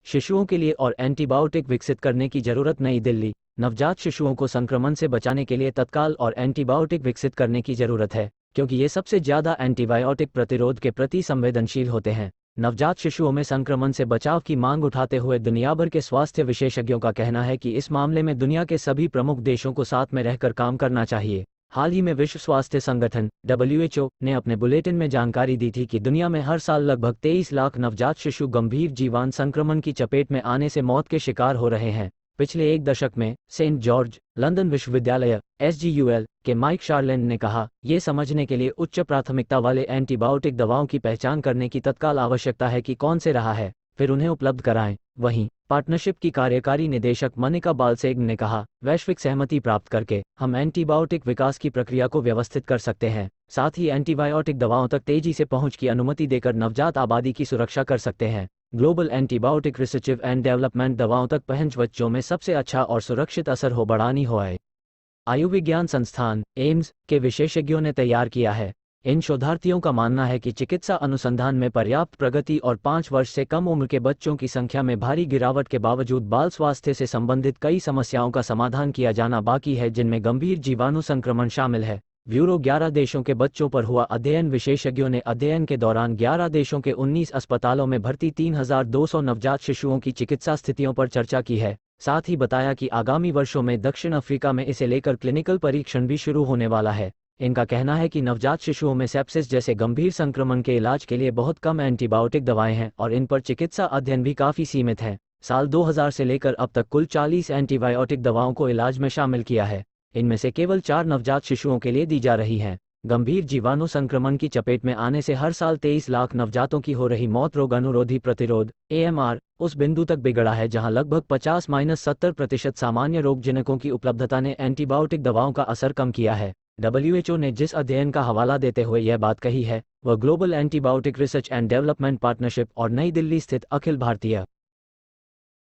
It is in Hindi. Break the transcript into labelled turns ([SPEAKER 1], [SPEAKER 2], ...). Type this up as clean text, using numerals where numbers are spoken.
[SPEAKER 1] शिशुओं के लिए और एंटीबायोटिक विकसित करने की जरूरत। नई दिल्ली, नवजात शिशुओं को संक्रमण से बचाने के लिए तत्काल और एंटीबायोटिक विकसित करने की जरूरत है, क्योंकि ये सबसे ज्यादा एंटीबायोटिक प्रतिरोध के प्रति संवेदनशील होते हैं। नवजात शिशुओं में संक्रमण से बचाव की मांग उठाते हुए दुनिया भर के स्वास्थ्य विशेषज्ञों का कहना है कि इस मामले में दुनिया के सभी प्रमुख देशों को साथ में रहकर काम करना चाहिए। हाल ही में विश्व स्वास्थ्य संगठन WHO ने अपने बुलेटिन में जानकारी दी थी कि दुनिया में हर साल लगभग 23 लाख नवजात शिशु गंभीर जीवाणु संक्रमण की चपेट में आने से मौत के शिकार हो रहे हैं। पिछले एक दशक में सेंट जॉर्ज लंदन विश्वविद्यालय SGUL के माइक शार्लेंड ने कहा, ये समझने के लिए उच्च प्राथमिकता वाले एंटीबायोटिक दवाओं की पहचान करने की तत्काल आवश्यकता है कि कौन से रहा है, फिर उन्हें उपलब्ध कराएं। वहीं पार्टनरशिप की कार्यकारी निदेशक मनिका बालसेग ने कहा, वैश्विक सहमति प्राप्त करके हम एंटीबायोटिक विकास की प्रक्रिया को व्यवस्थित कर सकते हैं, साथ ही एंटीबायोटिक दवाओं तक तेजी से पहुंच की अनुमति देकर नवजात आबादी की सुरक्षा कर सकते हैं। Global antibiotic research and development दवाओं तक पहुंच बच्चों में सबसे अच्छा और सुरक्षित असर हो बढ़ानी हो है। आयुर्विज्ञान संस्थान एम्स के विशेषज्ञों ने तैयार किया है। इन शोधार्थियों का मानना है कि चिकित्सा अनुसंधान में पर्याप्त प्रगति और 5 वर्ष से कम उम्र के बच्चों की संख्या में भारी गिरावट के बावजूद बाल स्वास्थ्य से संबंधित कई समस्याओं का समाधान किया जाना बाकी है, जिनमें गंभीर जीवाणु संक्रमण शामिल है। ब्यूरो 11 देशों के बच्चों पर हुआ अध्ययन। विशेषज्ञों ने अध्ययन के दौरान 11 देशों के 19 अस्पतालों में भर्ती 3200 नवजात शिशुओं की चिकित्सा स्थितियों पर चर्चा की है। साथ ही बताया कि आगामी वर्षों में दक्षिण अफ्रीका में इसे लेकर क्लिनिकल परीक्षण भी शुरू होने वाला है। इनका कहना है कि नवजात शिशुओं में सेप्सिस जैसे गंभीर संक्रमण के इलाज के लिए बहुत कम एंटीबायोटिक दवाएं हैं और इन पर चिकित्सा अध्ययन भी काफी सीमित है। साल 2000 से लेकर अब तक कुल 40 एंटीबायोटिक दवाओं को इलाज में शामिल किया है। इनमें से केवल 4 नवजात शिशुओं के लिए दी जा रही हैं। गंभीर जीवाणु संक्रमण की चपेट में आने से हर साल 23 लाख नवजातों की हो रही मौत। रोग अनुरोधी प्रतिरोध AMR उस बिंदु तक बिगड़ा है जहां लगभग 50-70% सामान्य रोगजनकों की उपलब्धता ने एंटीबायोटिक दवाओं का असर कम किया है। WHO ने जिस अध्ययन का हवाला देते हुए यह बात कही है, वह global antibiotic research and development partnership और नई दिल्ली स्थित अखिल भारतीय